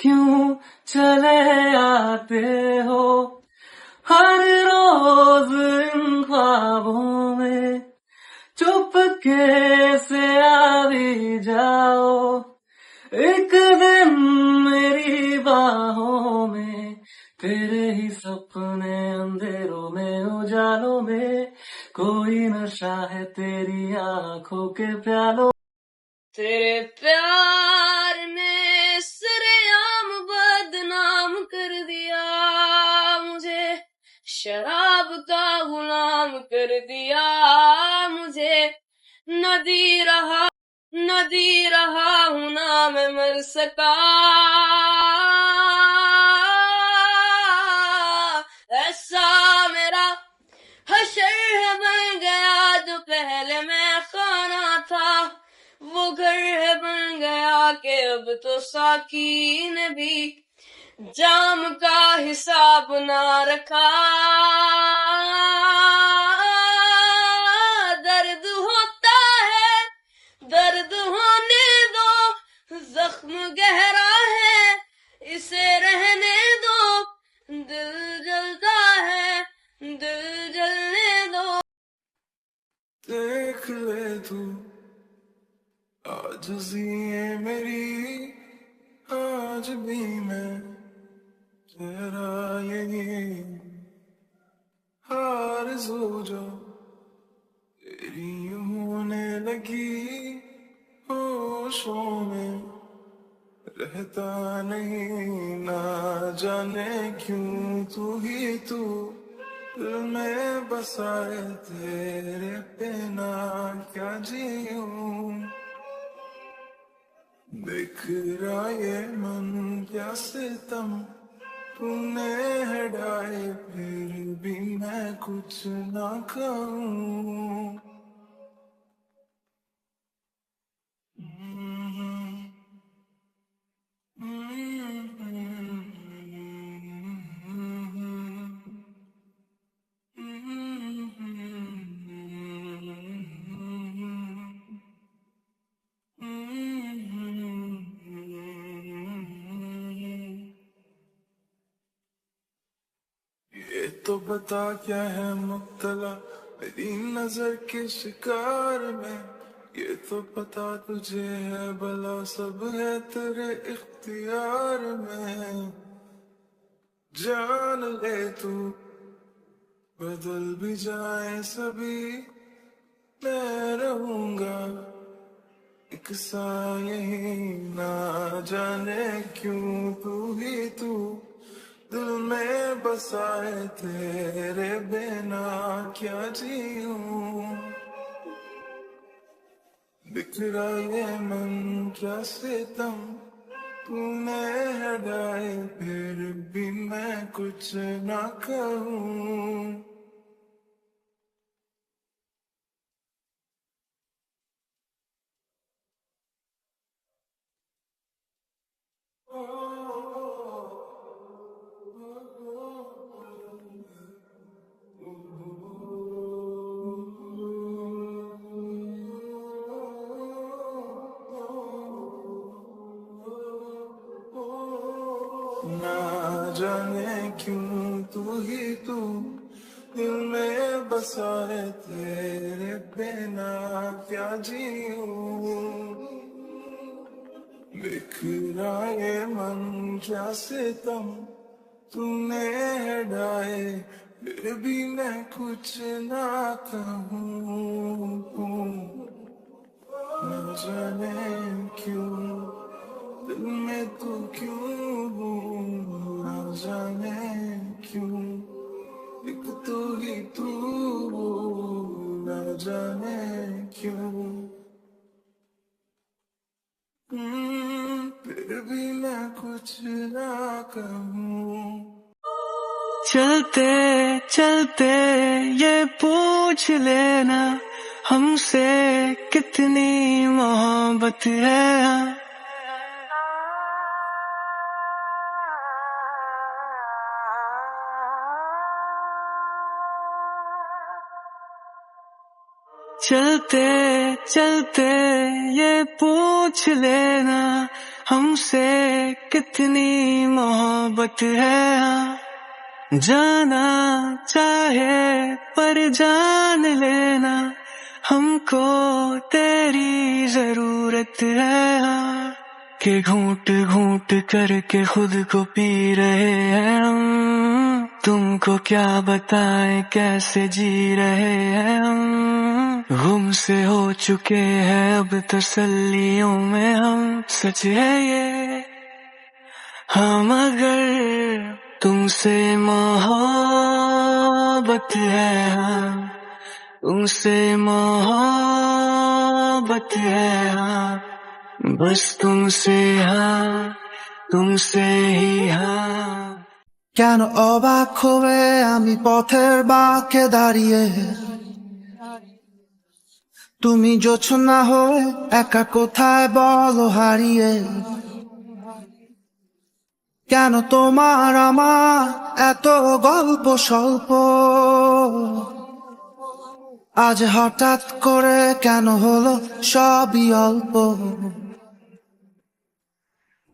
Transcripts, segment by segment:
क्यों चले आते हो हर रोज इन ख्वाबों में, चुपके से आ भी जाओ एक दिन मेरी बाहों में। तेरे ही सपने अंधेरों में उजालों में, कोई नशा है तेरी आंखों के प्यालों। तेरे प्यार ने सरेआम बदनाम कर दिया मुझे, शराब का गुलाम कर दिया मुझे। नदी रहा हूं ना मैं मर सका, ऐसा मेरा हशर है बन गया जो पहले मैं खाना था। वो घर है बन गया कि अब तो साकी ने भी जाम का हिसाब ना रखा। दर्द होता है दर्द होने दो, जख्म गहरा है इसे रहने दो। दिल जलता है दिल जलने दो। देख ले तू आजिज़ी मेरी, आज भी मैं तेरा यही आरज़ू जो तेरी होने लगी, होशों में रहता नहीं ना जाने क्यों तू ही तू दिल में बसाए तेरे बिना क्या जीऊं। बिखरा ये मन क्या सितम तूने हटाए, फिर भी मैं कुछ ना कहूँ। ये तो बता क्या है मुब्तला मेरी नजर के शिकार में, ये तो पता तुझे है भला सब है तेरे इख्तियार में। जान ले तू बदल भी जाए सभी, मैं रहूंगा एक सा यही ना जाने क्यों तू ही तू दिल में बसाए तेरे बिना क्या जीऊं। बिखरा ये मन क्या सितम तूने हटाए, फिर भी मैं कुछ ना कहूँ। ना जाने क्यों तू ही तू दिल में बसाए तेरे बिना क्या जीऊं। बिखरा ये मन क्या सितम तूने हटाए, फिर भी मैं कुछ ना कहूँ। न जाने क्यों दिल में तू क्यों, न जाने क्यों एक तू ही तू, न जाने क्यों। फिर भी मैं कुछ ना कहूँ। चलते चलते ये पूछ लेना हमसे कितनी मोहब्बत है। चलते चलते ये पूछ लेना हमसे कितनी मोहब्बत है हाँ, जाना चाहे पर जान लेना, हमको तेरी जरूरत है हाँ, कि घूंट घूंट करके खुद को पी रहे हैं हम, तुमको क्या बताएं कैसे जी रहे हैं हम, गुम से हो चुके हैं अब तसल्लियों में हम, सच है ये हम, अगर तुमसे मोहब्बत है हाँ, तुमसे मोहब्बत है हाँ, बस तुमसे हाँ, तुमसे ही हाँ। কেন অবাক হয়ে আমি পথের বাঁকে দাঁড়িয়ে, তুমি জোছনা হয়ে একা কোথায় বলো হারিয়ে, কেন তোমার আমার এত গল্প স্বল্প, আজ হঠাৎ করে কেন হলো সবই অল্প।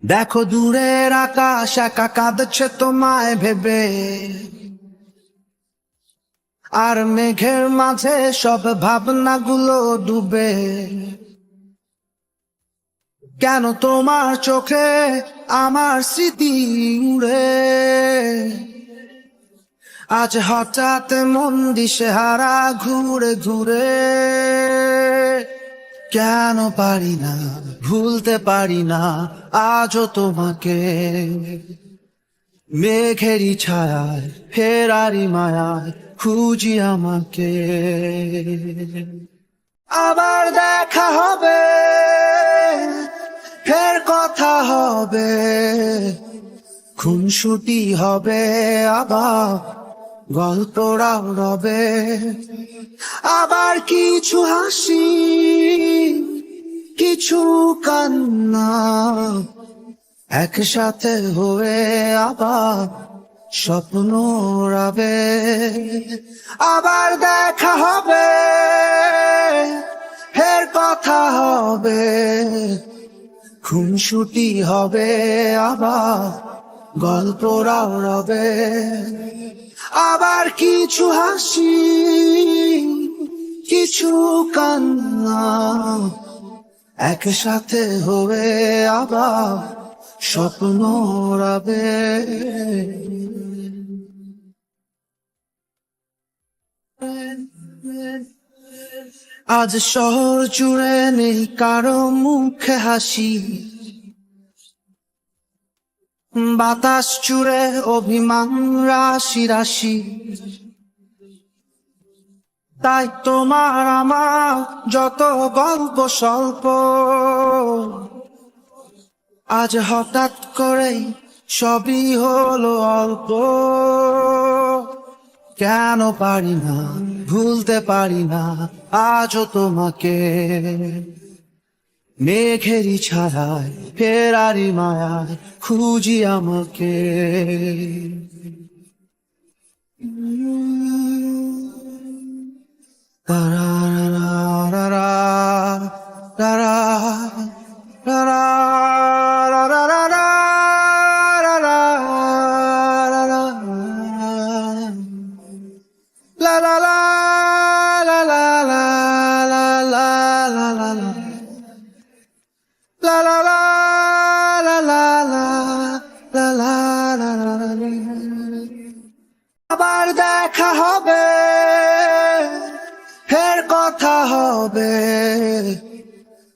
দেখো দূরের আকাশ একা কাঁদছে তোমায় ভেবে, আর মেঘের মাঝে সব ভাবনাগুলো ডুবে, কেন তোমার চোখে আমার স্মৃতি উড়ে, আজ হঠাৎ মন দিশেহারা ঘুরে ঘুরে, কেন পারি না ভুলতে পারি না আজও তোমাকে, মেঘেরই ছায়ায় ফেরারি মায়ায় খুঁজি আমাকে, আবার দেখা হবে ফের কথা হবে, খুনসুটি হবে আবার গল্পরাও রবে, আবার কিছু হাসি কিছু কান্না একসাথে হয়ে আবার স্বপ্ন রবে, আবার দেখা হবে ফের কথা হবে, খুনসুটি হবে আবার গল্পরাও রবে, আবার কিছু হাসি কিছু কান্না একসাথে হয়ে আবার স্বপ্ন রবে। আজ শহর জুড়ে নেই কারো মুখে হাসি, বাতাস জুড়ে অভিমান রাশি রাশি, তাই তোমার আমার যত গল্প স্বল্প, আজ হঠাৎ করেই সবই হলো অল্প, কেন পারি না ভুলতে পারি না আজও তোমাকে, মেঘেরই ছায়ায় ফেরারি মায়ায় খুঁজি আমাকে, তারা আবার দেখা হবে ফের কথা হবে,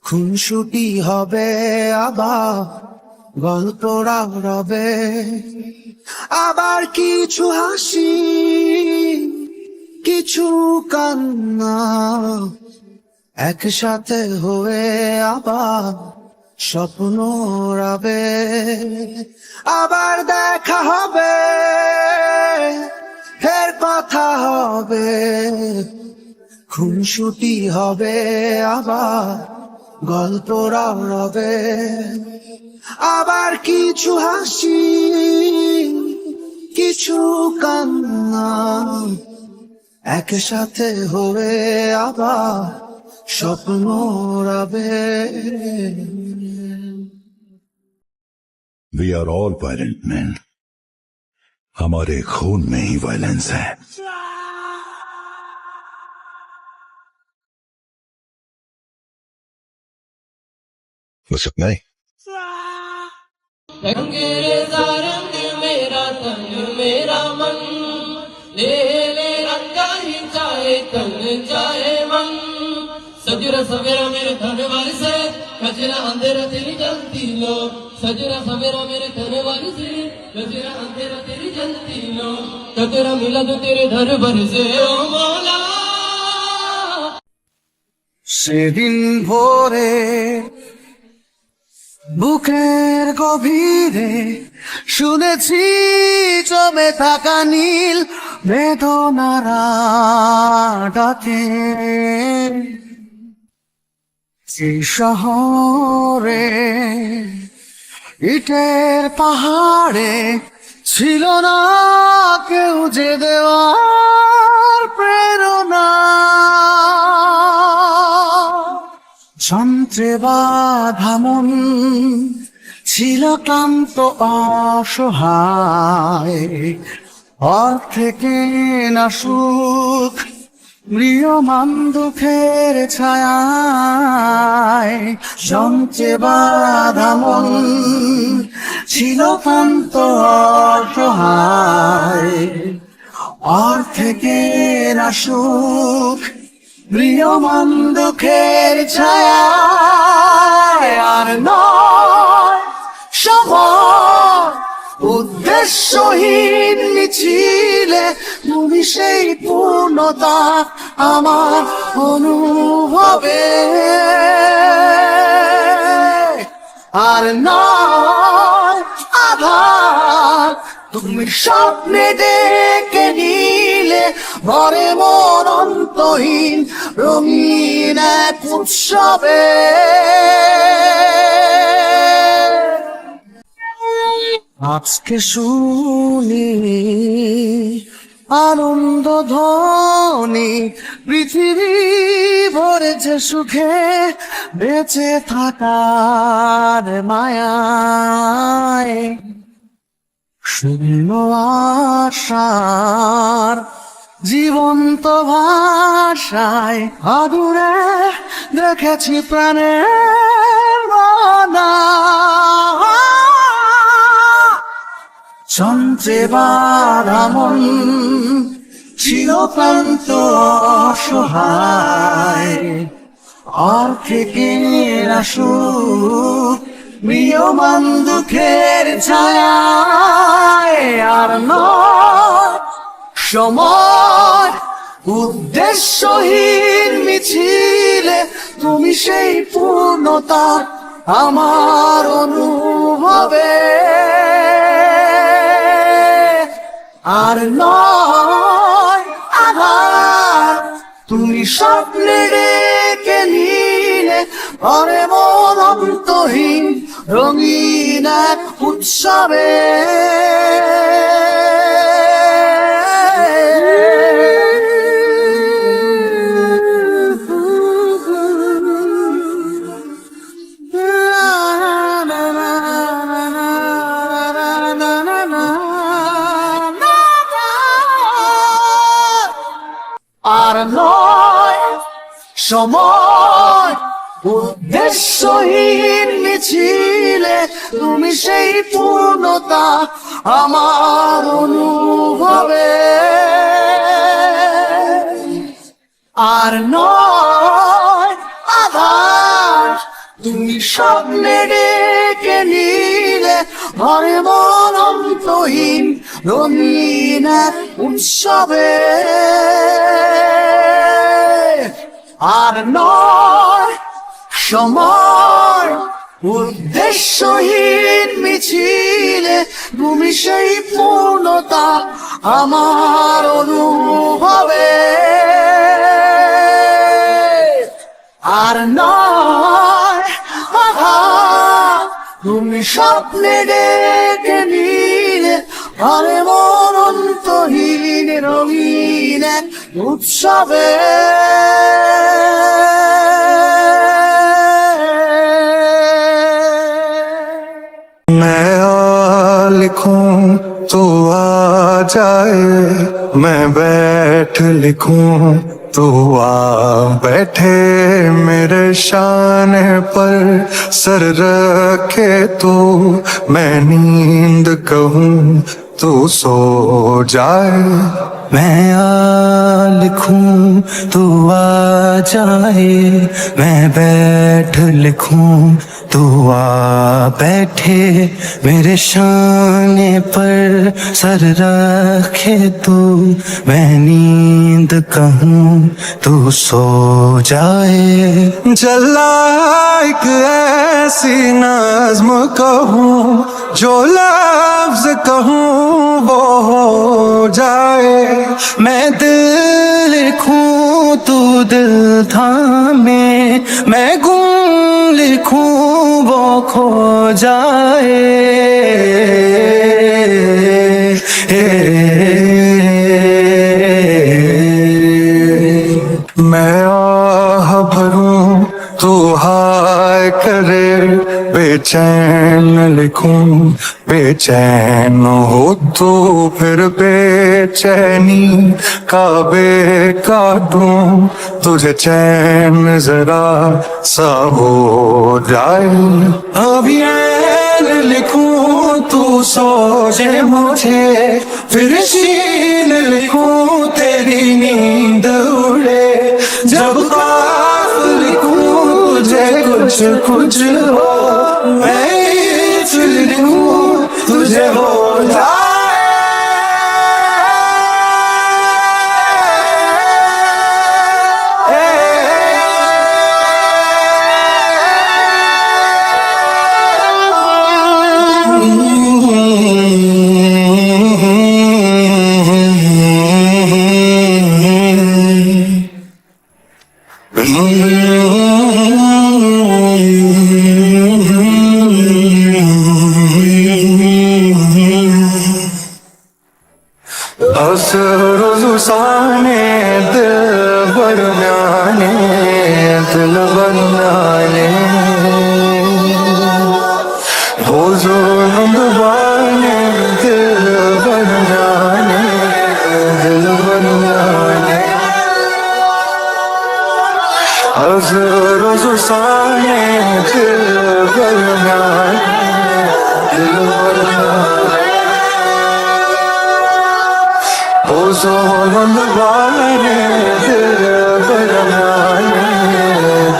খুনসুটি হবে আবার গল্পরাও রবে, আবার কিছু হাসি কিছু কান্না একসাথে হয়ে আবার স্বপ্ন রবে, আবার দেখা হবে ফের কথা হবে, খুনসুটি হবে আবার গল্পরাও রবে, আবার কিছু হাসি কিছু কান্না একসাথে হয়ে আবার স্বপ্ন রবে। We are all violent man. हमारे खून में ही वायलेंस है। बस इतना ही। रंगेरेजा रंग मेरा तन मेरा मन, ले ले रंगा ही चाहे तन चाहे मन। सजरा सवेरा मेरे धन वाली से, कजरा अंधेरा तेरी जलती लो। सजरा सवेरा मेरे धन वाली से, कजरा अंधेरा तेरी जलती लो। कजरा मिला तो तेरे धन भर से ओ मौला। সেদিন ভোরে বুকের গভীরে শুনেছি জমে থাকা নীল বেদনারা ডাকে। এই শহরে ইটের পাহাড়ে ছিল না কেউ যে দেওয়ার প্রেরণা। যন্ত্রে বাঁধা মন ছিল ক্লান্ত অসহায়, অর্থে না সুখ মৃয়মান দুঃখের ছায়ায়। যন্ত্রে বাঁধা মন ছিল ক্লান্ত অসহায়, অর্থে না সুখ প্রিয়মান দুঃখের ছায়ায়। আর নয় সময় উদ্দেশ্যহীন মিছিলে, তুমি সেই পূর্ণতা আমার অনুভবে। আর নয় আধার তুমি স্বপ্নে ডেকে নিলে, ভরে মন অন্তহীন রঙিন এক উৎসবে। আজকে শুনি আনন্দ ধ্বনি, পৃথিবী ভরেছে সুখে বেঁচে থাকার মায়ায়। শূন্য আশার জীবন্ত ভাষায় আদুরে দেখেছি প্রাণের মানা। যন্ত্রে বাঁধা মন ছিল ক্লান্ত অসহায়, অর্থে না সুখ মৃয়মান দুঃখের ছায়ায়। আর নয় সময় উদ্দেশ্যহীন মিছিলে, তুমি সেই পূর্ণতা আমার অনুভবে। আর নয় আধার তুমি স্বপ্নে ডেকে নিলে, ভরে মন অন্তহীন রঙিন এক উৎসবে। আর নয় সময় উদ্দেশ্যহীন মিছিলে, তুমি সেই পূর্ণতা আমার অনুভবে। আর নয় আধার তুমি স্বপ্নে ডেকে নিলে, ভরে মন অন্তহীন রঙিন এক উৎসবে। আর নয় সময় উদ্দেশ্যহীন মিছিলে, তুমি সেই পূর্ণতা আমার অনুভবে। আর নয় আঘাত তুমি স্বপ্নে ডেকে নিলে, আরে মন অন্তহীন রঙিন এক উৎসবে। मैं लिखूं तो आ जाए, मैं बैठ लिखूं तो आ बैठे, मेरे शान पर सर रखे तो मैं नींद कहूं तो सो जाए। मैं आ लिखूं तो आ जाए, मैं बैठ लिखूं तो आ बैठे, मेरे शाने पर सर रखे तो मैं नींद कहूं तो सो जाए। जलाइक ऐसी नज़्म कहूँ जो लफ्ज कहूँ वो हो जाए। मैं दिल लिखूं तू दिल थामे, मैं गुम लिखूं वो खो जाए। मैं आह भरूं तो हाय करे, बेचैन लिखूं बेचैन हो तो फिर बेचैनी काबे काटूं, तुझे चैन जरा सा हो जाए। अभी ऐन लिखूं तू सोचे मुझे, फिर शीन लिखूं तेरी नींद उड़े, जब ख्वाब लिखूं तुझे कुछ कुछ हो, मैं इश्क लिखूं तुझे हो जाए। अज़ुसाने दिल बरनाने, दिल बरनाने हो ज़ुल्म दिल बरनाने, दिल बरनाने अज़ुसाने दिल बरनाने, दिल बरनाने ज़ुल्म दिल बरनाने,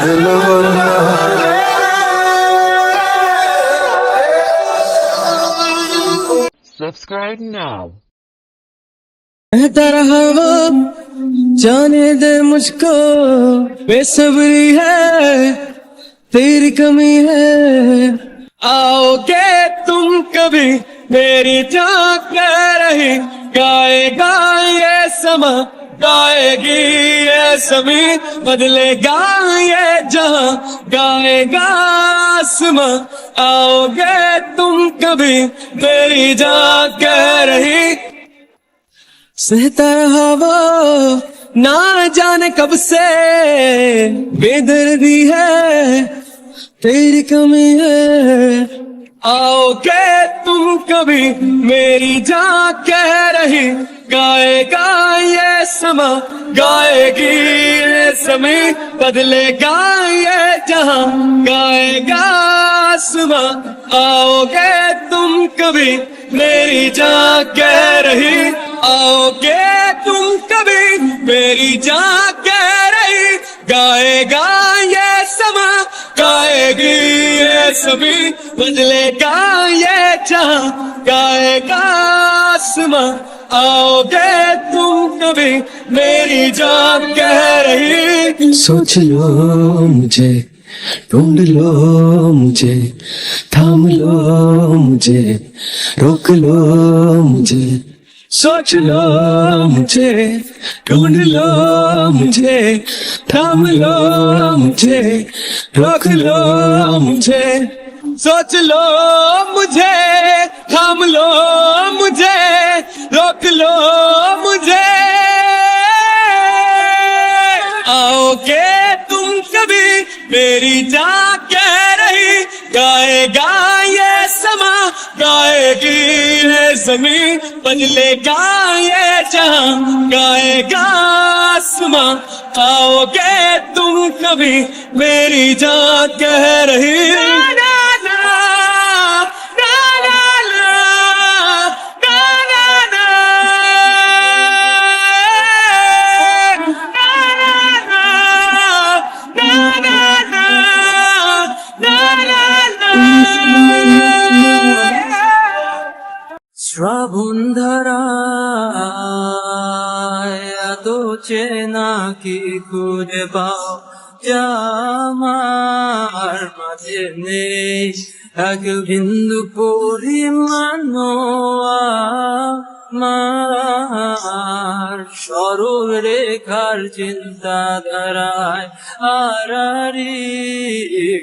दिल बरनाने। Subscribe now. कहता रहा वो जाने दे मुझको, बेसब्री है तेरी कमी है, आओगे तुम कभी मेरी जाग रही, गाएगा ये समा गाएगी ये ज़मीन, बदलेगा ये जहां गाएगा आसमां, आओगे तुम कभी मेरी जाग रही। सहता रहा वो ना जाने कब से, बेदर्दी है तेरी कमी है, आओगे तुम कभी मेरी जान कह रही, गाएगा ये समा गाएगी ये ज़मीन, बदलेगा ये जहां गाएगा आसमां, आओगे तुम कभी मेरी जान कह रही, आओगे तुम कभी मेरी जान कह रही, गाएगा ये समा गाएगी ये ज़मीन, बदलेगा ये जहां गाएगा आसमां, आओगे तुम कभी मेरी जान कह रही। सोच लो मुझे, ढूंढ लो मुझे, थाम लो मुझे, रोक लो मुझे, सोच लो मुझे, ढूंढ लो मुझे, थाम लो मुझे, रोक लो मुझे, सोच लो मुझे, थाम लो मुझे, रोक लो मुझे, आओगे तुम कभी मेरी जान कह रही, गाएगा ये समा गाएगी है जमीन बदलेगा ये जहां गाएगा आसमां आओगे तुम कभी मेरी जान कह रही ला ला ला ला ला ला ला ला ला শ্রাবণ ধারায় এত চেনা কি খুঁজে পাও যা আমার মাঝে নেই এক বিন্দু পরিমাণ আমার সরল রেখার চিন্তাধারায় আড়ারি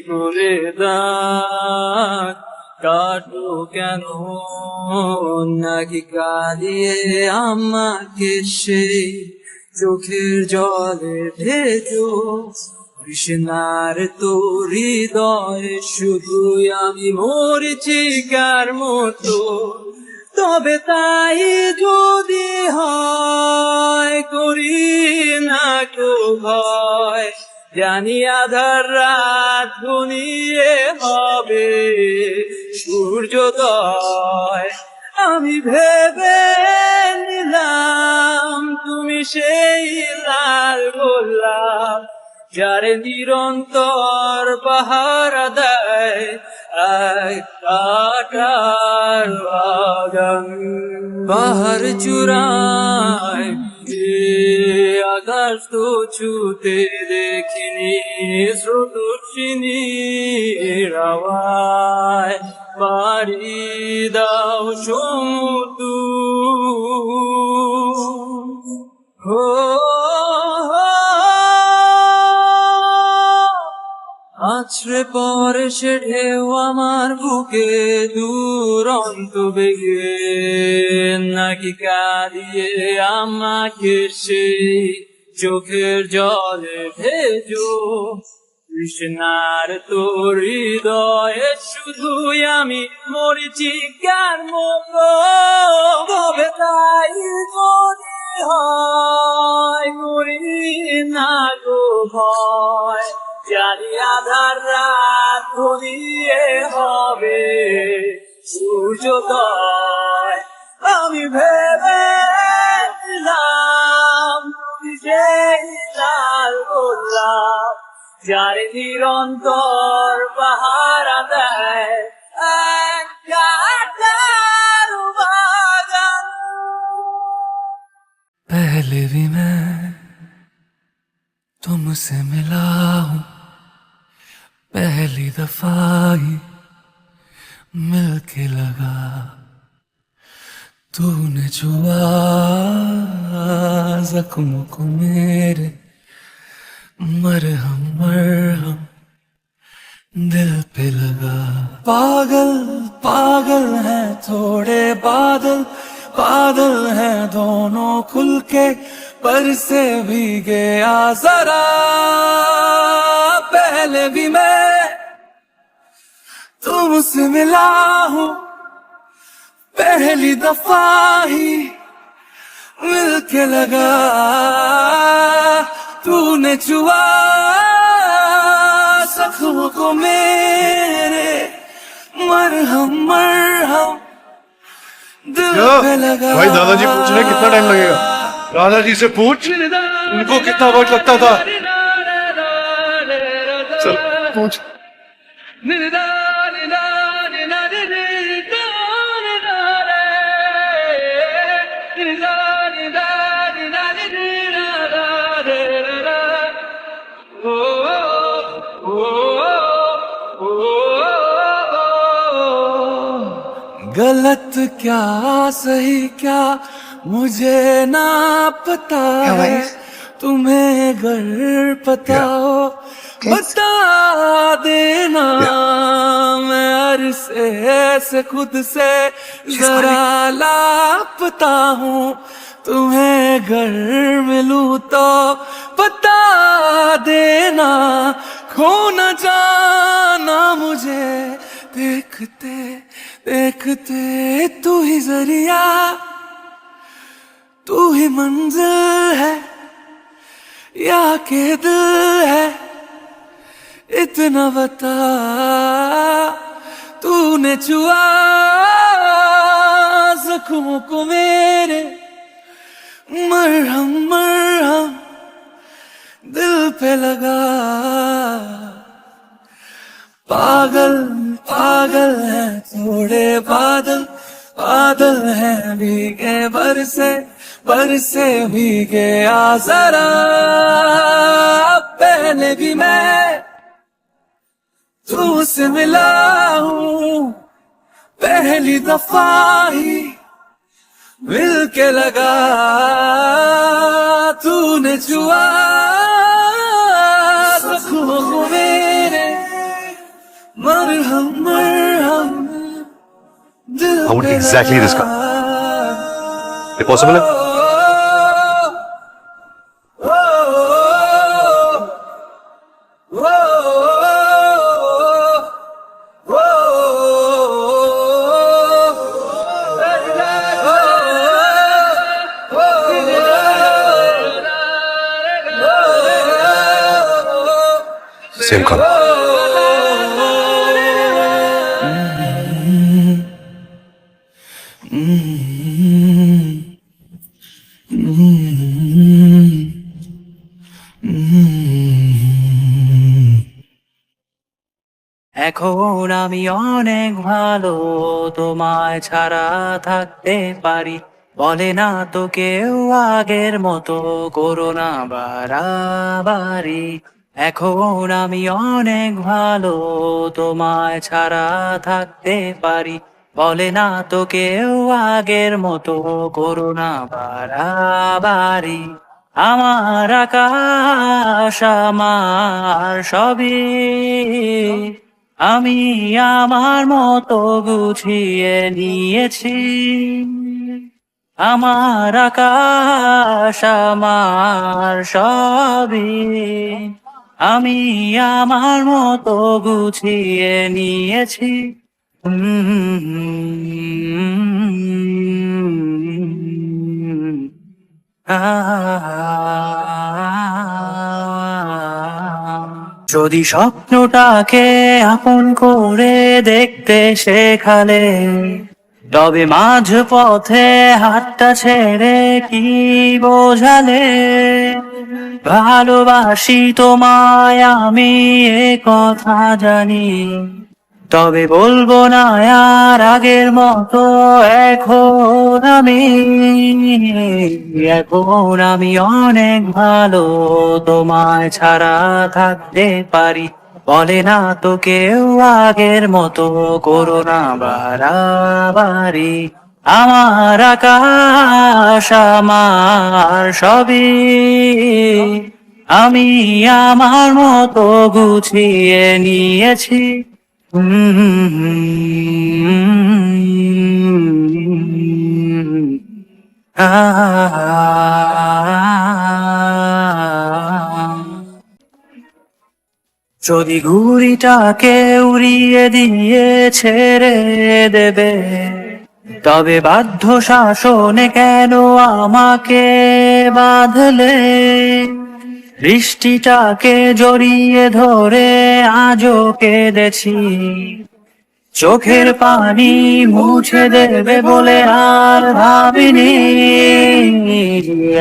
করে দাগ কাটো কেন নাকি কাঁদিয়ে আমাকে সেই চোখের জলে ভেজো কৃষ্ণার তোর হৃদয়ে শুধুই আমি মরিচিকার মতো তবে তাই যদি হয় করি না তো ভয় জানি আধার রাত ঘনিয়ে হবে সূর্যোদয় আমি ভেবে নিলাম তুমি সেই লাল গোলাপ যারে নিরন্তর পাহারা দেয় এক কাটার বাগান পাহাড় চূড়ায় আকাশ তো ছুতে দেখিনি স্রোতস্বিনীর আওয়াজ পাড়ি দাও সমুদ্র আছড়ে পরে সে ঢেউ আমার বুকে দুরন্ত বেগে নাকি কাঁদিয়ে আমাকে সেই চোখের জলে ভেজো কৃষ্ণার তোর হৃদয়ে শুধুই আমি মরিচিকার মতো তবে তাই যদি হয় করি না গো ভয় জানি আধার রাত ঘনিয়ে হবে সূর্যোদয় আমি ভেবে নিলাম তুমি সেই লাল গোলাপ যার নিরন্তর পাহারা দেয় এক কাটার বাগান पहले भी मैं तुमसे मिला हूँ पहली दफा ही मिलके लगा तूने छुआ जख्मों को मेरे मरहम मरहम दिल पे लगा पागल पागल है थोड़े बादल बादल हैं दोनों खुल के पर से भी गया जरा पहले भी मैं तुमसे मिला हूँ पहली दफा ही मिलके लगा तूने छुआ जख्मों को मेरे मरहम मरहम दिल पे लगा भाई दादाजी पूछने कितना टाइम लगेगा दादाजी से पूछ उनको कितना वक्त लगता था चल पूछ गलत क्या सही क्या मुझे ना पता है तुम्हें अगर पता हो बता देना मैं अरसे से खुद से जरा लापता हूँ तुम्हें अगर मिलूं तो बता देना खो न जाना मुझे देखते देखते तू ही जरिया तू ही मंजिल है या के दिल है इतना बता तूने छुआ जख्मों को मेरे मरहम मरहम दिल पे लगा पागल पागल है थोड़े बादल बादल है भीगे बरसे बरसे भीगे आ जरा पहले भी मैं तुझसे मिला हूँ पहली दफा ही मिल के लगा तूने छुआ जख्मों को मेरे मरहम मरहम दिल I want पे exactly this लगा। Is it possible? Same color. এখন আমি অনেক ভালো তোমায় ছাড়া থাকতে পারি বলে না তো কেউ আগের মতো করো না বাড়াবাড়ি এখন আমি অনেক ভালো তোমায় ছাড়া থাকতে পারি বলে না তো কেউ আগের মতো করো না বাড়াবাড়ি আমার আকাশ আমার সবই আমি আমার মতো গুছিয়ে নিয়েছি আমার আকাশ আমার সবই আমি আমার মতো গুছিয়ে নিয়েছি যদি স্বপ্নটাকে আপন করে দেখতে শেখালে তবে মাঝ পথে হাতটা ছেড়ে কি বোঝালে ভালোবাসি তোমায় আমি এ কথা জানি তবে বলবো না আর আগের মতো এখন আমি অনেক ভালো তোমায় ছাড়া থাকতে পারি বলে না তো কেউ আগের মতো করো না বাড়াবাড়ি আমার আকাশ আমার সবই আমি আমার মতো গুছিয়ে নিয়েছি যদি ঘুড়িটাকে উড়িয়ে দিয়ে ছেড়ে দেবে তবে বাধ্য শাসনে কেন আমাকে বাঁধলে বৃষ্টিটাকে জড়িয়ে ধরে আজও কেঁদেছি চোখের পানি মুছে দেবে বলে আর ভাবিনি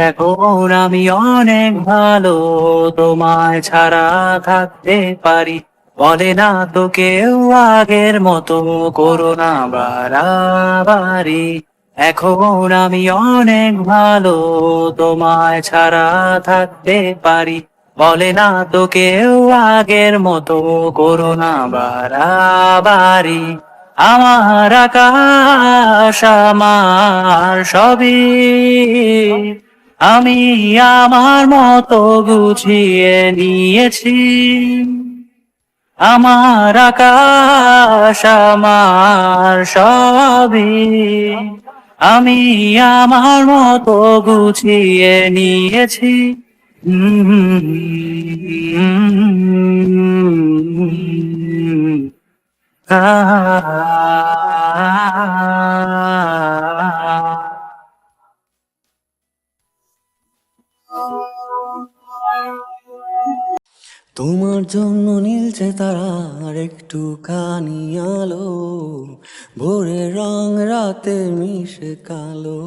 এখন আমি অনেক ভালো তোমায় ছাড়া থাকতে পারি বলে না তো কেউ আগের মতো করো না বাড়াবাড়ি এখন আমি অনেক ভালো তোমায় ছাড়া থাকতে পারি বলে না তো কেউ আগের মতো করো না বাড়াবাড়ি আমার আকাশ আমার সবই আমি আমার মতো গুছিয়ে নিয়েছি আমার আকাশ আমার সবই আমি আমার মতো গুছিয়ে নিয়েছি তোমার জন্য নীলছে তারার একটুখানি আলো, ভোরের রং রাতে মিশে কালো।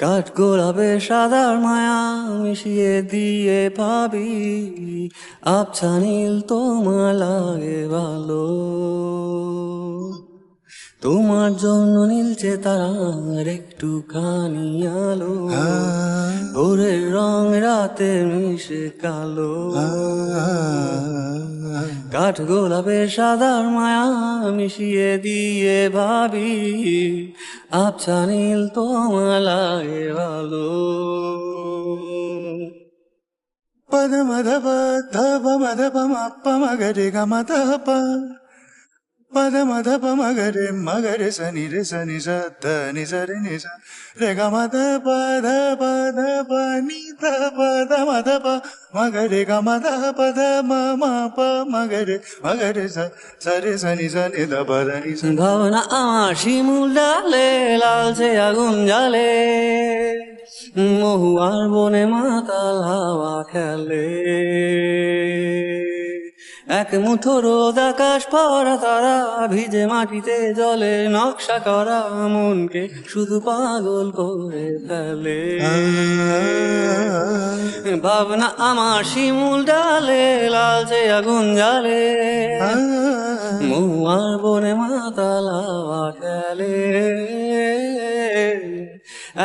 কাঠ গোলাপে সাদার মায়া মিশিয়ে দিয়ে ভাবি, আবছা নীল তোমার লাগে ভালো। তোমার জন্য নীলছে তারার একটুখানি আলো, ভোরের রং রাতে মিশে কালো। কাঠ গোলাপে সাদার মায়া মিশিয়ে দিয়ে ভাবি, আবছা নীল তোমার লাগে ভালো। పద మద ప మద ప మగరి గ మద ప పద మద ప మగరి సని స ద ని స రి ని స రే గ మద పద ప ని ద పద మద ప మగరి గ మద పద మ ప మగరి స రి స ని ద ప ద ని స। ভাবনা আমার শিমুল ডালে লালচে আগুন জ্বালে, মহুয়ার বনে মাতাল হাওয়া খেলে। এক মুঠো রোদ আকাশ ভরা তারা, ভিজে মাটিতে জলে নকশা করা মনকে শুধু পাগল করে ফেলে। ভাবনা আমার শিমুল ডালে লালচে আগুন জ্বালে, মহুয়ার বনে মাতাল হাওয়া খেলে।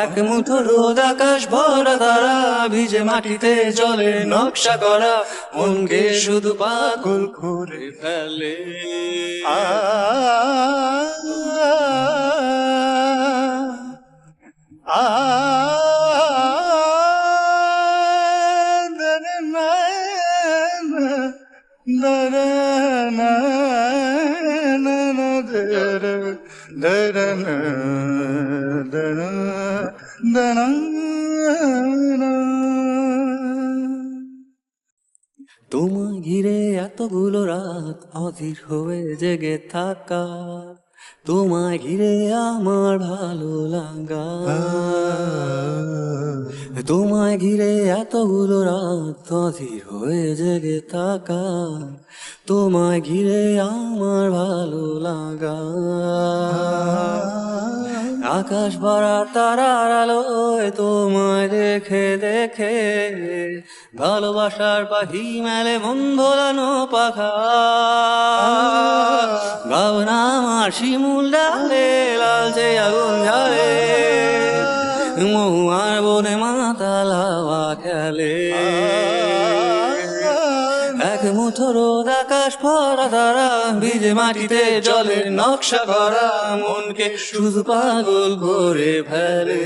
এক মুঠো রোদ আকাশ ভরা তারা, ভিজে মাটিতে জলে নকশা করা মনকে শুধু পাগল করে ফেলে। তোমায় ঘিরে এতগুলো রাত অধীর হয়ে জেগে থাকা, তোমায় ঘিরে আমার ভালো লাগা। তোমায় ঘিরে এতগুলো রাত অধীর হয়ে জেগে থাকা, তোমায় ঘিরে আমার ভালো লাগা। আকাশ ভরা তারার আলোয় তোমায় দেখে দেখে, ভালোবাসার পাখি মেলে মন ভোলানো পাখা। ভাবনা আমার শিমুল ডালে লালচে আগুন জ্বালে, মহুয়ার বনে মাতাল হাওয়া খেলে। এক মুঠো রোদ আকাশ ভরা তারা, ভিজে মাটিতে জলের নকশা করা মনকে শুধু পাগল করে ফেলে।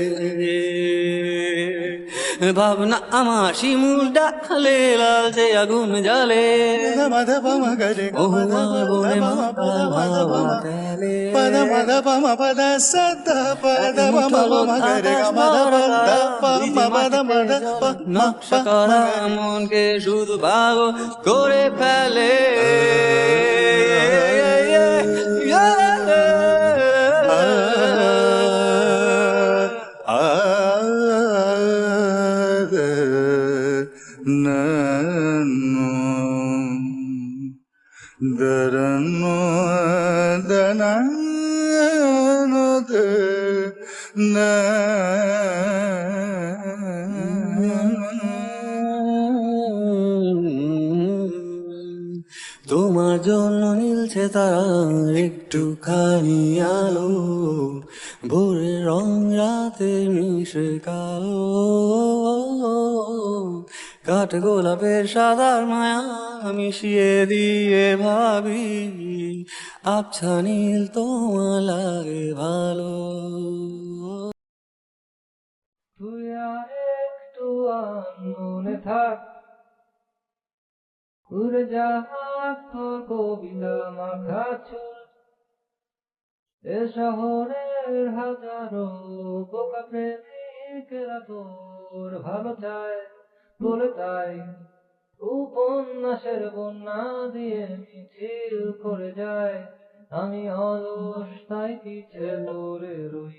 ভাবনা আমার শিমুল ডালে লালচে আগুন জ্বালে, মহুয়ার বনে মাতাল হাওয়া খেলে। పద మద ప మ పద స ద పద మ మ ప మగరి గ మద ప మ పద మద ప নকশা করা মনকে শুধু পাগল করে ফেলে। దరను దనను న তোমার জন্য নীলছে তারার একটুখানি আলো, ভোরের রং রাতে মিশে কালো। কাঠ গোলাপের সাদার মায়া মিশিয়ে দিয়ে ভাবি, আবছা নীল তোমার লাগে ভালো। তুই আর একটু মনে থাক, উড়ে যাক তোর কবিতা মাখা চুল। এ শহরের হাজারো বোকা প্রেমিকেরা তোর ভালো চায় বলে তাই উপন্যাসের বন্যা দিয়ে মিছিল করে যায় আমি অলস তাই পিছে পড়ে রই,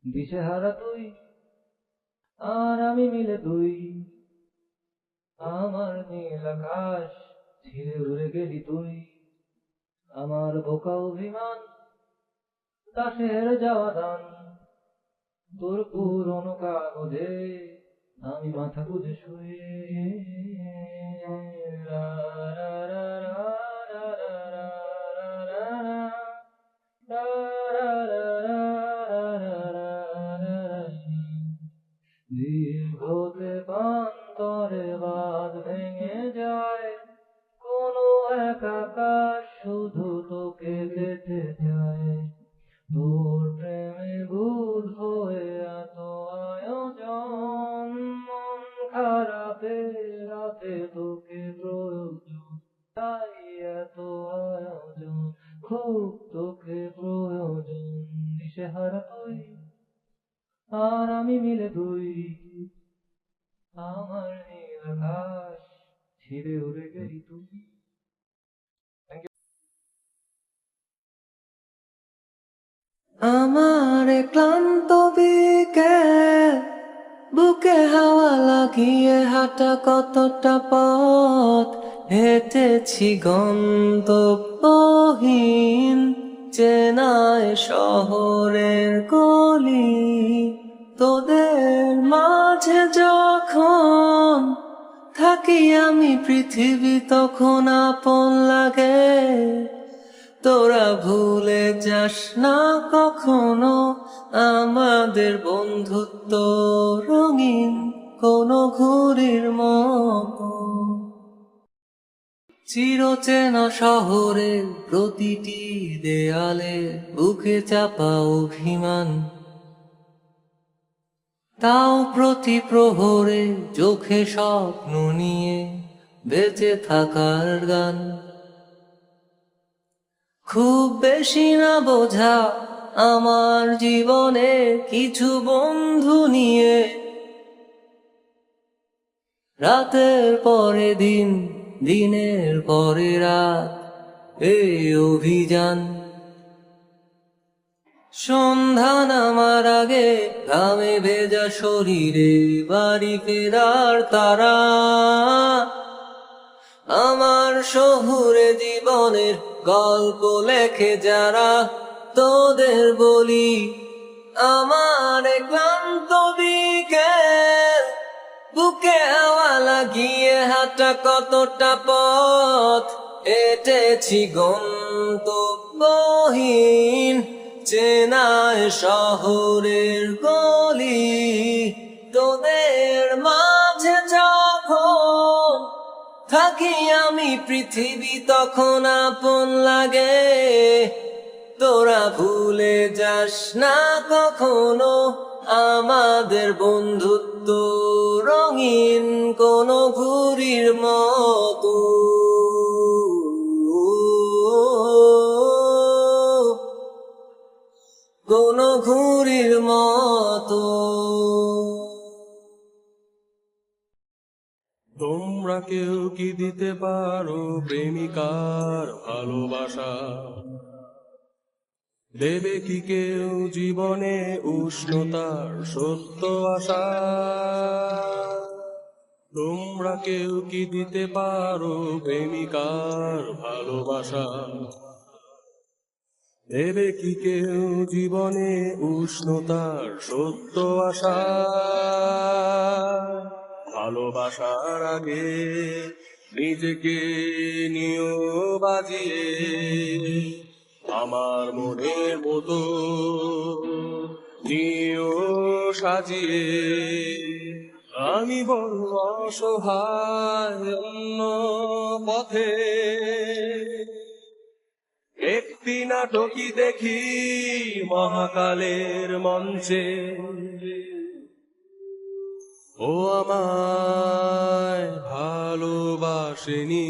দিশেহারা তুই আর আমি মিলে দুই, আমার নীল আকাশ ছিঁড়ে উড়ে গেলি তুই, আমার বোকা অভিমান তা হেরে যাওয়া দান, তোর পুরনো কাগজে আমি মাথা গুঁজে শুয়ে। রা রা রা রা রা রা রা রা রা রা রা রা রা। দীর্ঘতে প্রান্তরে বাঁধ ভেঙে যায়, কোনো এক আকাশ শুধু তোকে পেতে চায়, তোর প্রেমে বুধ হয়ে এত আয়োজন, মন খারাপে রাতে তোকে প্রয়োজন, তাই এত আয়োজন, খুব তোকে প্রয়োজন, দিশেহারা তুই আর আমি মিলে দুই, আমার নীল আকাশ ছিঁড়ে উড়ে গেলি তুই। আমার ক্লান্ত বিকেল, বুকে হাওয়া লাগিয়ে হাঁটা কতটা পথ, হেঁটেছি গন্তব্যহীন চেনায় শহরের গলি, তোদের মাঝে যখন থাকি আমি পৃথিবী তখন আপন লাগে, তোরা ভুলে যাস না কখনো আমাদের বন্ধুত্ব রঙিন কোনো ঘুড়ির মতো, চিরচেনা শহরের প্রতিটি দেয়ালে বুকে চাপা অভিমান, তাও প্রতি প্রহরে চোখে স্বপ্ন নিয়ে বেঁচে থাকার গান, খুব বেশি না বোঝা আমার জীবনে কিছু বন্ধু নিয়ে, রাতের পরে দিন দিনের পরে রাত এই অভিযান, সন্ধ্যা নামার আগে ঘামে ভেজা শরীরে বাড়ি ফেরার তারা, আমার শহুরে জীবনের গল্প লেখে যারা তোদের বলি, আমার ক্লান্ত বিকেল, বুকে হাওয়া লাগিয়ে হাঁটা কতটা পথ, হেঁটেছি গন্তব্যহীন চেনায় শহরের গলি, তোদের মাঝে যখন থাকি আমি পৃথিবী তখন আপন লাগে, তোরা ভুলে যাস না কখনো আমাদের বন্ধুত্ব রঙিন কোনো ঘুড়ির মতো, কোনো ঘুড়ির মতো। তোমরা কেউ কি দিতে পারো প্রেমিকার ভালোবাসা, দেবে কি কেউ জীবনে উষ্ণতার সত্য আশা, তোমরা কেউ কি দিতে পারো প্রেমিকার ভালোবাসা, দেবে কি কেউ জীবনে উষ্ণতার সত্য আশা, ভালোবাসার আগে নিজেকে নিও বাজিয়ে, আমার মনের মতো নিও সাজিয়ে, আমি বড় অসহায় অন্য পথে, একটি নাটকই দেখি মহাকালের মঞ্চে, ও আমায় ভালোবাসেনি,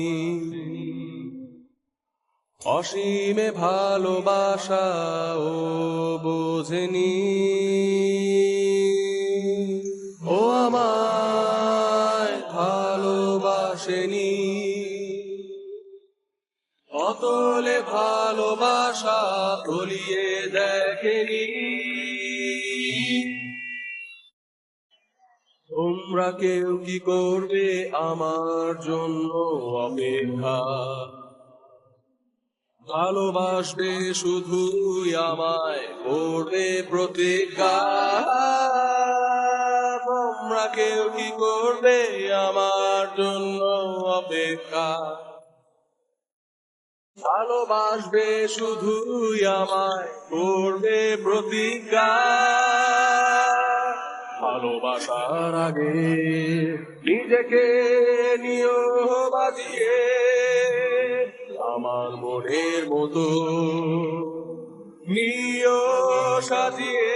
অসীমে ভালোবাসা ও বোঝেনি, ও আমায় ভালোবাসেনি, অতলে দেখেনি। তোমরা কেউ কি করবে আমার জন্য অপেক্ষা? ভালোবাসবে শুধুই আমায়, করবে প্রতিজ্ঞা। তোমরা কেউ কি করবে আমার জন্য অপেক্ষা? ভালোবাসবে শুধুই আমায়, করবে প্রতিজ্ঞা। ভালোবাসার আগে নিজেকে নিও বাজিয়ে, আমার মনের মতো নিও সাজিয়ে।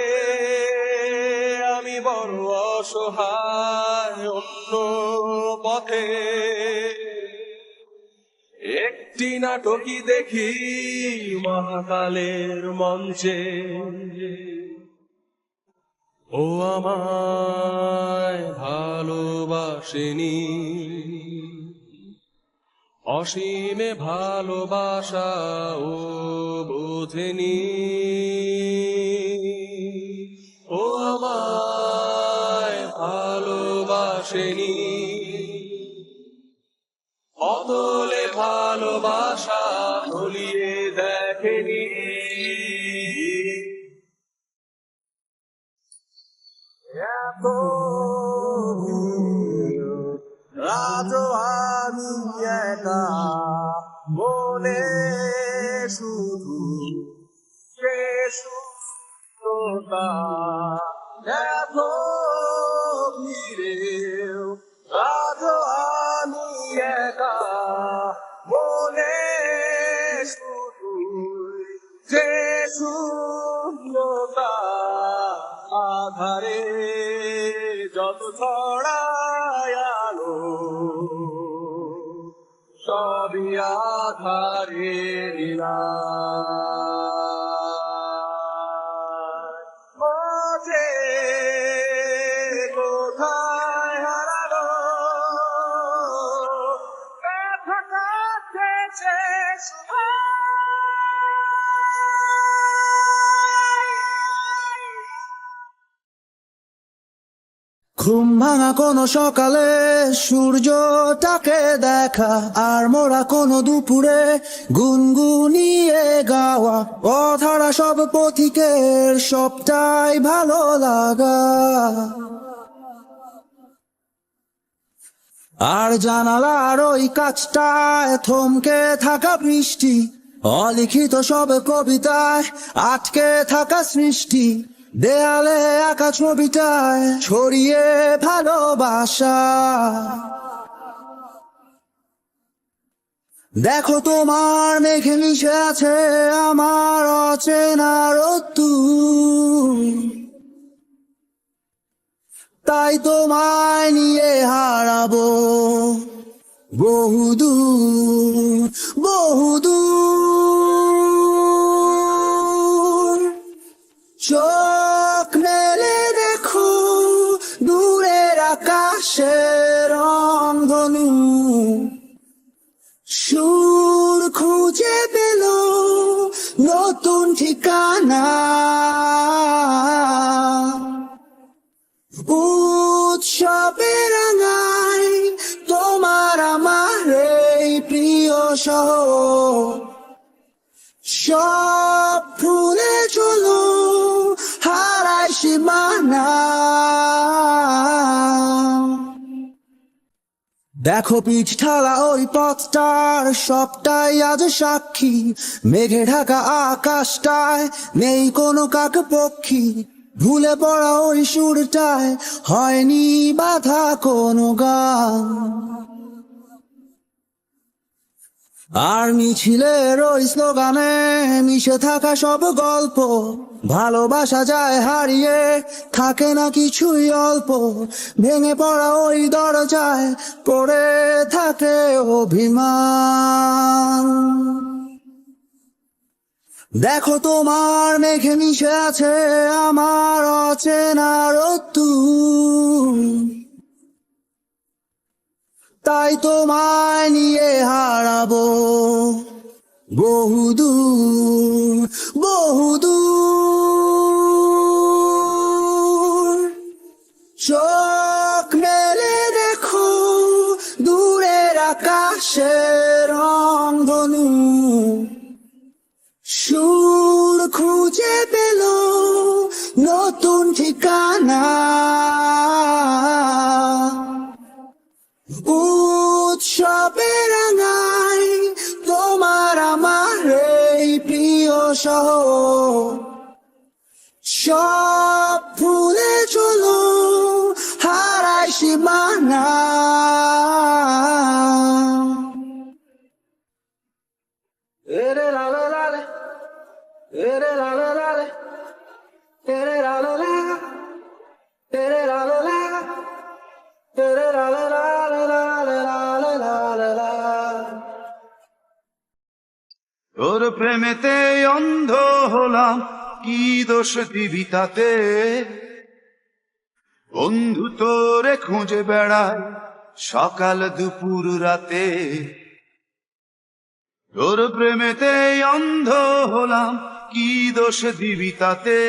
আমি বড় অসহায় অন্য পথে, একটি নাটকই দেখি মহাকালের মঞ্চে। ও আমায় ভালোবাসেনি, অসীমে ভালোবাসা ও বোঝেনি। ও আমায় ভালোবাসেনি, অতলে ভালোবাসা ভুলিয়ে দেখেনি। এত রাত আমি একা, মনে শুধু সে সুস্থতা। এত ভিড়েও রাত আমি একা, মনে শুধু সে শূন্যতা। আধারে যত ছড়ায় আলো, সবই আধারে ও যে কোথায় হারালো, ব্যথা কাটেছে ঘুম ভাঙা কোনো সকালে সূর্যটাকে দেখা, আর মোরা কোনো দুপুরে গুনগুনিয়ে গাওয়া। অধারা সব পথিকের সবটাই ভালো লাগা। আর জানালার ওই কাছটায় থমকে থাকা বৃষ্টি, অলিখিত সব কবিতায় আটকে থাকা সৃষ্টি। দেয়ালে আঁকা ছবিটায় ছড়িয়ে ভালোবাসা। দেখো তোমার মেঘে মিশে আছে আমার অচেনা রোদ্দুর, তাই তোমায় নিয়ে হারাবো বহুদূর বহুদূর। চোখ মেলে দেখো দূরের আকাশের রংধনু, সুর খুঁজে পেল নতুন ঠিকানা। উৎসবের রাঙায় তোমার আমার এই প্রিয় শহর, সব ভুলে চলো হারায় সীমানা। দেখো পিঠ ঢালা ওই পথটার সবটাই আজ সাক্ষী। মেঘে ঢাকা আকাশটায় নেই কোনো কাক পক্ষী, ভুলে পড়া ওই সুরটায় হয়নি বাধা কোনো গান। আর মিছিলের ওই স্লোগানে মিশে থাকা সব গল্প, ভালোবাসা যায় হারিয়ে থাকে না কিছুই অল্প। ভেঙে পড়া ওই দরজায় পড়ে থাকে অভিমান। দেখো তোমার মেঘে মিশে আছে আমার অচেনা রোদ্দুর, তাই তোমায় নিয়ে হারাবো বহুদূর বহুদূর চোখ মেলে দেখো দূরের আকাশের রংধনু সুর খুঁজে পেল নতুন ঠিকানা উৎসবে রাঙাই তোমার আমার এই প্রিয় শহর সব ভুলে চলো হারাই সীমানা এরে লা লা লা লে, এরে লা লা লা লে, এরে লা লা লা, এরে লা লা লা, এরে লা লা লা লা লা লা লা লা লা। তোর প্রেমেতে অন্ধ হলাম কি দোষ দিবি তাতে বন্ধু তোরে খুঁজে বেড়ায় সকাল দুপুর রাতে তোর প্রেমেতে অন্ধ হলাম কি দোষ দিবি তাতে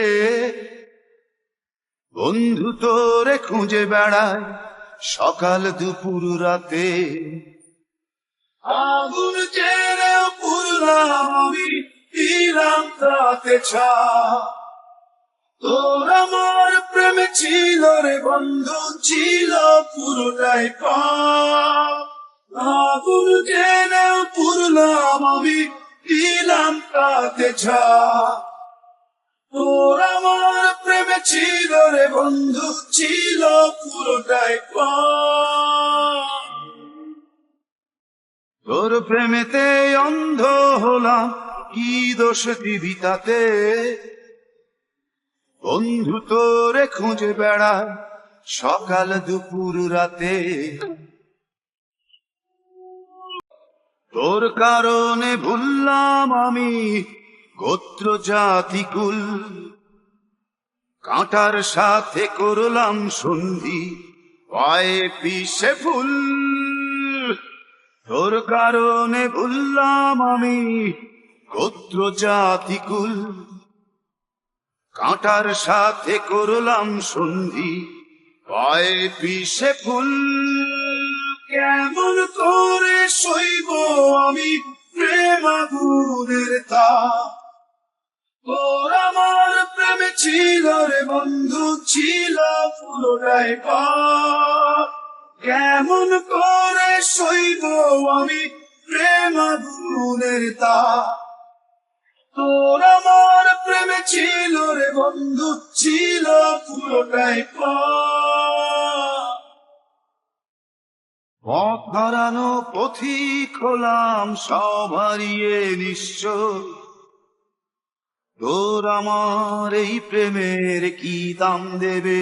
বন্ধু তোরে খুঁজে বেড়ায় সকাল দুপুর রাতে আগুন জেনে পুরলাম আমি দিলাম তাতে ছা তোর আমার প্রেমে ছিল রে বন্ধু ছিল পুরোটাই পা আগুন জেনে পুরলাম আমি দিলাম তাতে ছা তোর আমার প্রেমে ছিল রে বন্ধু ছিল পুরোটাই পা তোর প্রেমেতে অন্ধ হলাম কি দোষ দিবি তাতে বন্ধু তোরে খুঁজে বেড়ায় সকাল দুপুর রাতে তোর কারণে ভুললাম আমি গোত্র জাতি কুল কাঁটার সাথে করলাম সন্ধি পায়ে পিছে ফুল তোর কারণে ভুললাম আমি গোত্র জাতি কুল কাঁটার সাথে করলাম সন্ধি পায়ে পিছে ফুল কেমন করে সইব আমি প্রেম আগুনের তাপ তোর আমার প্রেমে ছিল রে বন্ধু ছিল পুরোটাই পাপ কেমন করে সইব আমি প্রেম আগুনের তাপ তোর আমার প্রেমে ছিল রে বন্ধু ছিল পুরোটাই পথ হারানো পথিক হলাম সব হারিয়ে নিঃস্ব তোর আমার এই প্রেমের কি দাম দেবে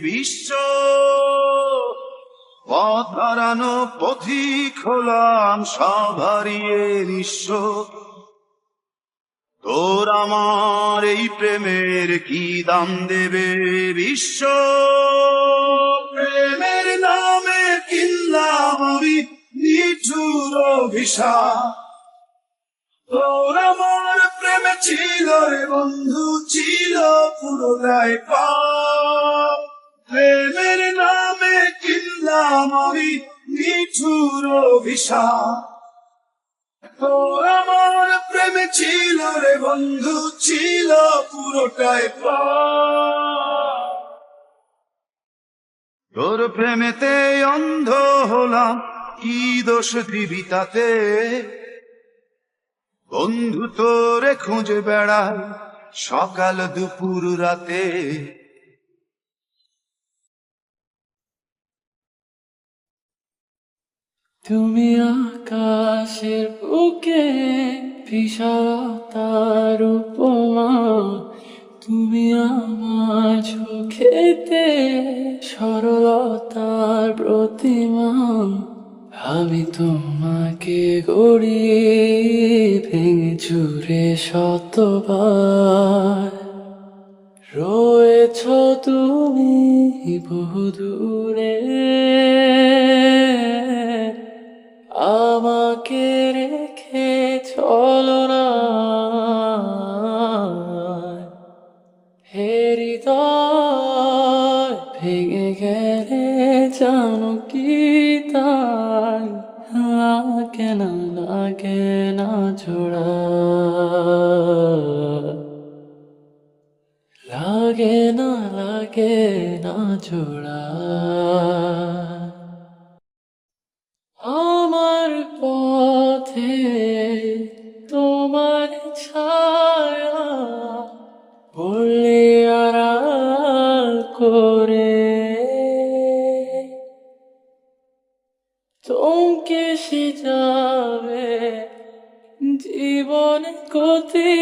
বিশ্ব পথ হারানো পথিক হলাম সব হারিয়ে নিঃস্ব তোর আমার এই প্রেমের কি দাম দেবে বিশ্ব প্রেমের নামে কিনলাম আমি নিঠুর অভিশাপ তোর আমার প্রেমে ছিল রে বন্ধু ছিল পুরোটাই পাপ প্রেমের নামে কিনলাম আমি নিঠুর অভিশাপ তোর আমার প্রেমে ছিল রে বন্ধু ছিল পুরোটাই পাপ তোর প্রেমেতে অন্ধ হলাম কি দোষ দিবি তাতে বন্ধু তোরে খুঁজে বেড়ায় সকাল দুপুর রাতে তুমি আকাশের বুকে বিশালতার উপমা তুমি আমার চোখেতে সরলতার প্রতিমা আমি তোমাকে গড়ি ভেঙে চুরে শতবার রয়েছ তুমি বহুদূরে আমাকে রেখে চলো না लागे ना छोड़ा আমার পথে তোমার ছায়া পড়লে আড়াল করে চমকে সে যাবে জীবন গতি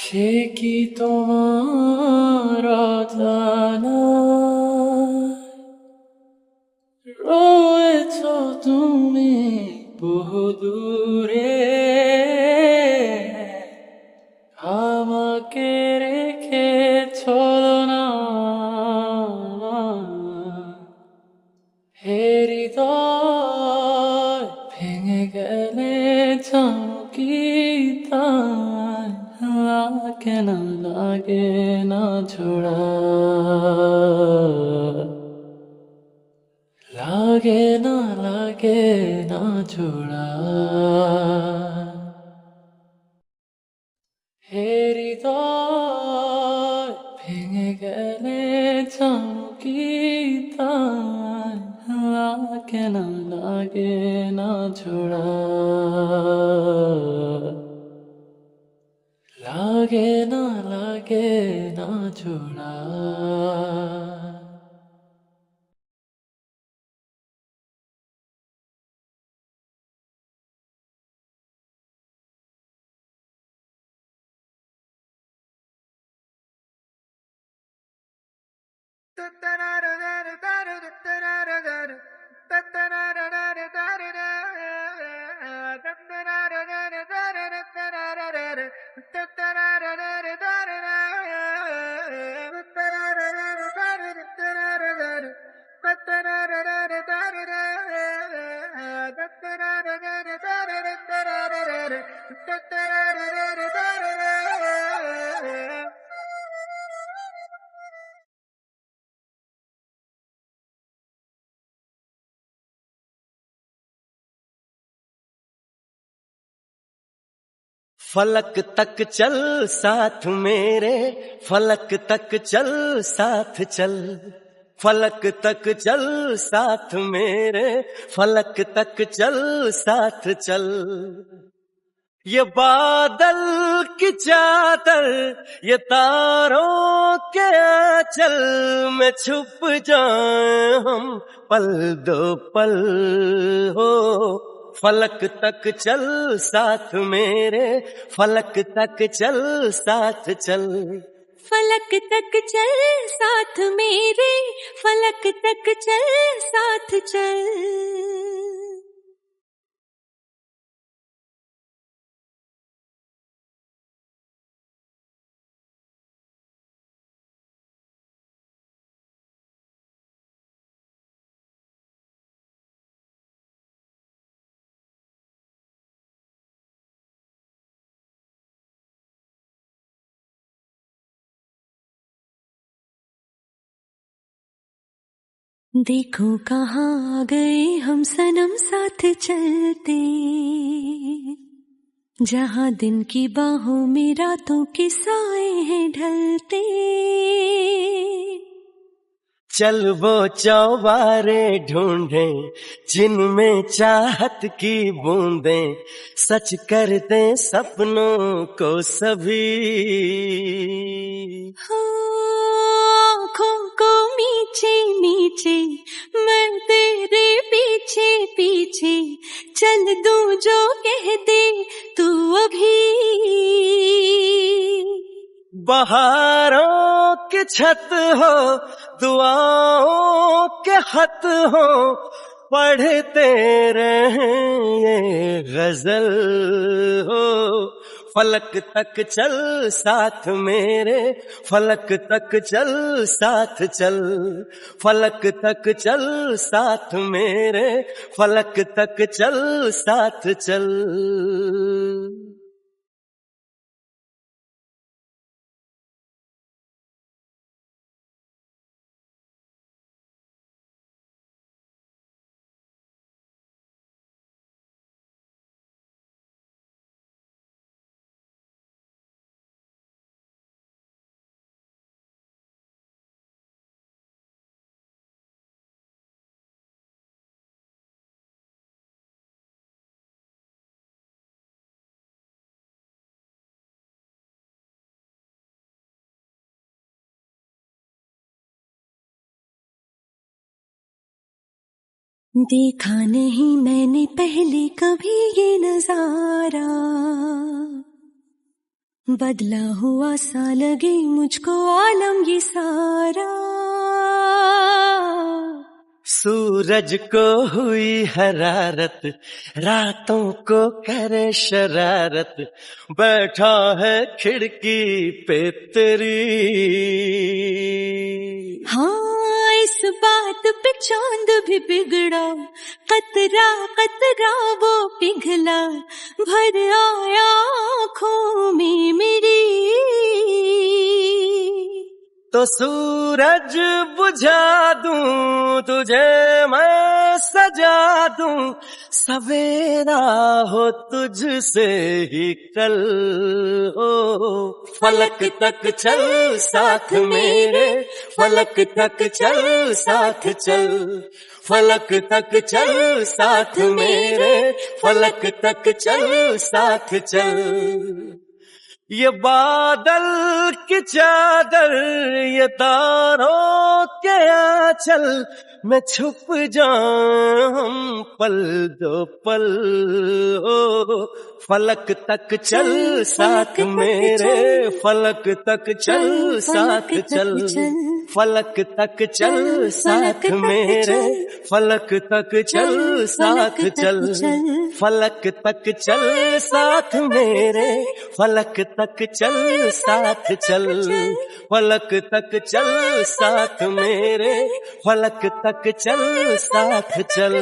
সে কি তোমার অজানা রয়েছ তুমি বহু দূরে আমাকে রেখে চলো না হে হৃদয় ভেঙে গেলে চমকি তাই লাগে না ছোড়া লাগে না ছোড়া হে হৃদয় ভেঙে গেলে চমকি তাই লাগে না ছোড়া লাগে না ছোড়া फलक तक चल साथ मेरे फलक तक चल साथ चल फलक तक चल साथ मेरे फलक तक चल साथ चल ये बादल की चादर ये तारों के आंचल में छुप जाए हम पल दो पल हो फलक तक चल साथ मेरे फलक तक चल साथ चल फलक तक चल साथ मेरे फलक तक चल साथ चल देखो कहाँ आ गए हम सनम साथ चलते जहाँ दिन की बाहों में रातों के साए हैं ढलते चल वो चौबारे ढूंढे जिनमें चाहत की बूंदें सच कर दे सपनों को सभी आँखों को नीचे नीचे मैं तेरे पीछे पीछे चल दूं जो कह दे तू अभी बहारों की छत हो दुआओं के खत हो पढ़ते रहें ये गजल हो फलक तक चल साथ मेरे फलक तक चल साथ चल फलक तक चल साथ मेरे फलक तक चल साथ चल देखा नहीं मैंने पहले कभी ये नजारा, बदला हुआ सा लगे मुझको आलम ये सारा। सूरज को हुई हरारत, रातों को करे शरारत, बैठा है खिड़की पे तेरी। हाँ इस बात पे चांद भी बिगड़ा, कतरा कतरा वो पिघला, भर आया आँखों में मेरी। तो सूरज बुझा दूं तुझे मैं सजा दूं, सवेरा हो तुझसे ही कल हो। फलक तक चल साथ मेरे, फलक तक चल साथ चल, फलक तक चल साथ मेरे, फलक तक चल साथ चल। ये बादल की चादर, ये तारों के आंचल में छुप जाऊं पल दो पल हो। फलक तक चल साथ मेरे, फलक तक चल साथ चल, फलक तक चल साथ मेरे, फलक तक चल साथ चल, फलक तक चल साथ मेरे, फलक तक चल साथ चल, फलक तक चल साथ मेरे, फलक तक चल साथ चल।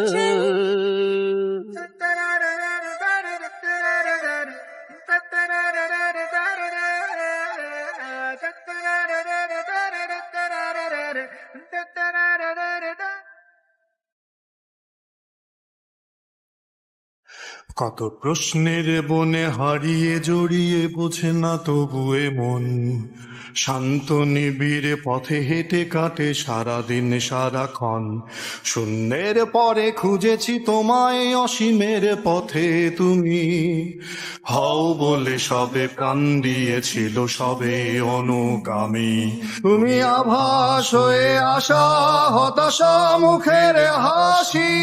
কত প্রশ্নের বনে হারিয়ে জড়িয়ে বোঝে না তবুয়ে মন, শান্ত নিবিড় পথে হেঁটে কাটে সারাদিন সারাক্ষণ। শূন্যের পরে খুঁজেছি তোমায় অসীমের পথে, তুমি হও বলে সবে প্রাণ দিয়েছিল সবে অনুগামী। তুমি আভাস হয়ে আসা হতাশা মুখের হাসি,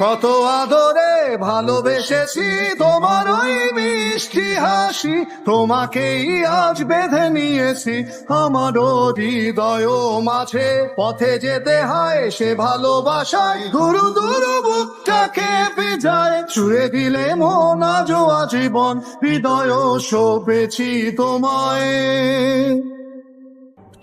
কত আদরে ভালোবেসেছি তোমার ওই মিষ্টি হাসি। তোমাকেই আজ বেঁধে নিয়েছি আমার হৃদয় মাঝে, পথে যেতে হয় সে ভালোবাসায় দুরু দুরু বুকটাকে বেজায়। ছুঁয়ে দিলে মন আজও আজীবন হৃদয় সপেছি তোমায়।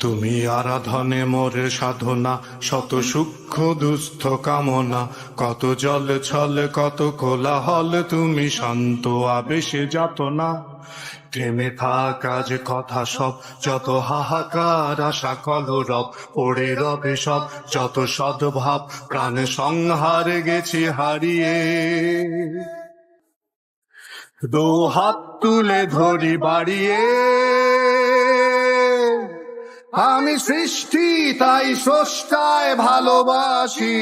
তুমি আরাধনে মোর সাধনা, শত সূক্ষ্ম দুস্থ কামনা, কত জল ছল কত কোলাহল, তুমি শান্ত আবেশে যাতনা। প্রেমে থাকা যে কথা সব, যত হাহাকার আশা কলরব, পড়ে রবে সব যত সদ্ভাব, প্রাণ সংহার গেছি হারিয়ে। দু হাত তুলে ধরি বাড়িয়ে, আমি সৃষ্টি তাই স্রষ্টায় ভালোবাসি।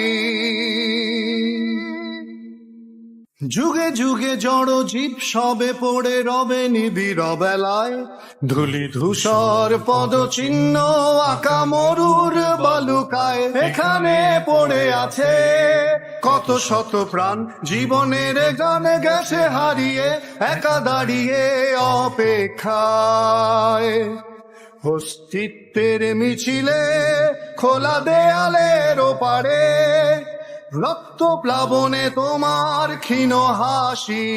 যুগে যুগে জড় জীব সবে পড়ে রবে নিবিড় বেলায়, ধুলি ধূসর পদচিহ্ন আঁকা মরুর বালুকায়। এখানে পড়ে আছে কত শত প্রাণ, জীবনের গানে গেছে হারিয়ে, একা দাঁড়িয়ে অপেক্ষায়। অস্তিত্বের মিছিলে খোলা দেয়ালের ওপারে, রক্ত প্লাবনে তোমার ক্ষীণ হাসি।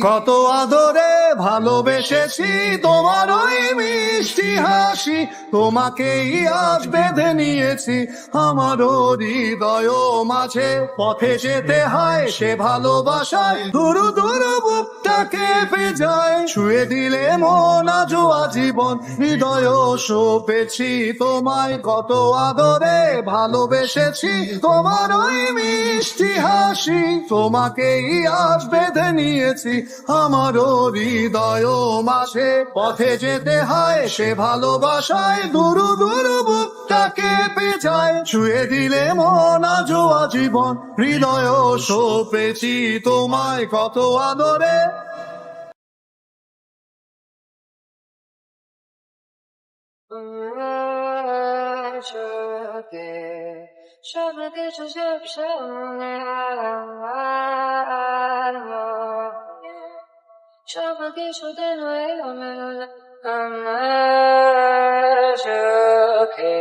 কত আদরে ভালোবেসেছি তোমার ওই মিষ্টি হাসি, তোমাকেই আজ বেঁধে নিয়েছি আমার হৃদয় মাঝে। পথে যেতে হয় সে ভালোবাসায় দুরু দুরু বুকটাকে বেজায়। ছুঁয়ে দিলে মন আজও আজীবন হৃদয় সপেছি তোমায়। কত আদরে ভালোবেসেছি তোমার ওই মিষ্টি হাসি, তোমাকেই আজ বেঁধে নিয়েছি আমার হৃদয় মাঝে। পথে যেতে হয় সে ভালোবাসায় দুরু দুরু বুকটাকে পেঁচায়। ছুঁয়ে দিলে মন আজও আজীবন হৃদয় সপেছি তোমায়। কত আদরে সবকিছু সব সামনে আর সবকিছুতে হয়ে আমার চোখে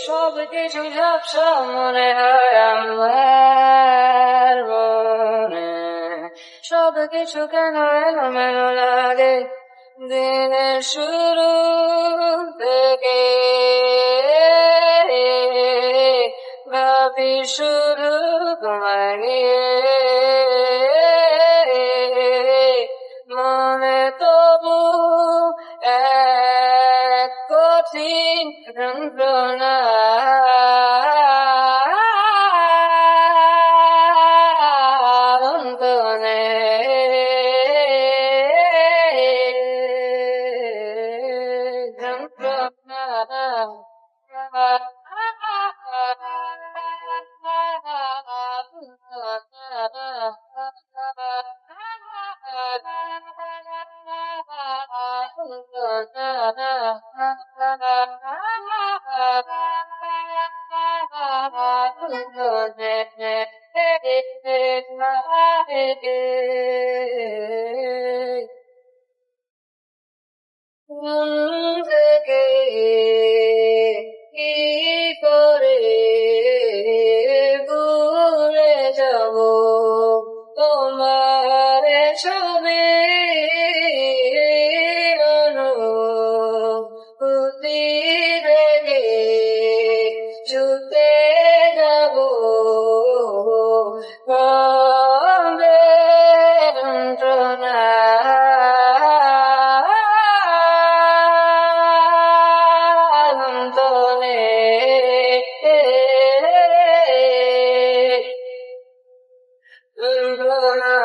সবকিছু সব সামনে হয় আমার মনে সবকিছু কেন এলোমেলো লাগে দিনের শুরু থেকে ভাবি শুরু তোমায় নিয়ে মনে তবু এক কঠিন যন্ত্রণা অন্তনে কি করে ভুলে যাব তোমার ছবি অনুভূতি রেগে ছুতে যাব কবে যন্ত্রণা অন্তরে যন্ত্রণা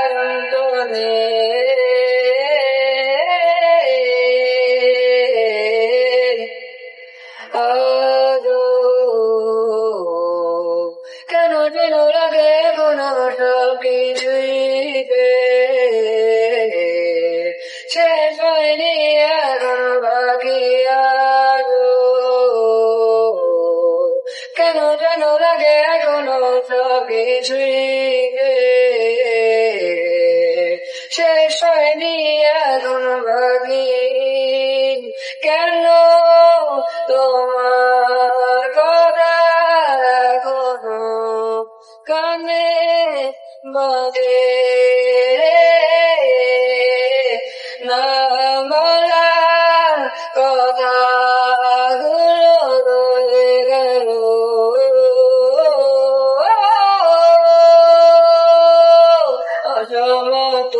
অন্তরে আজও কেন যেন লাগে কোনো সবকিছুই শেষ হয়নি এখন বাকি আজও কেন যেন লাগে এখনো সবকিছুই শেষ হয়নি এখন বাকি কেন তোমার কথা এখনো কানে বাজে না বলা কথাগুলো রয়ে গেল অসমত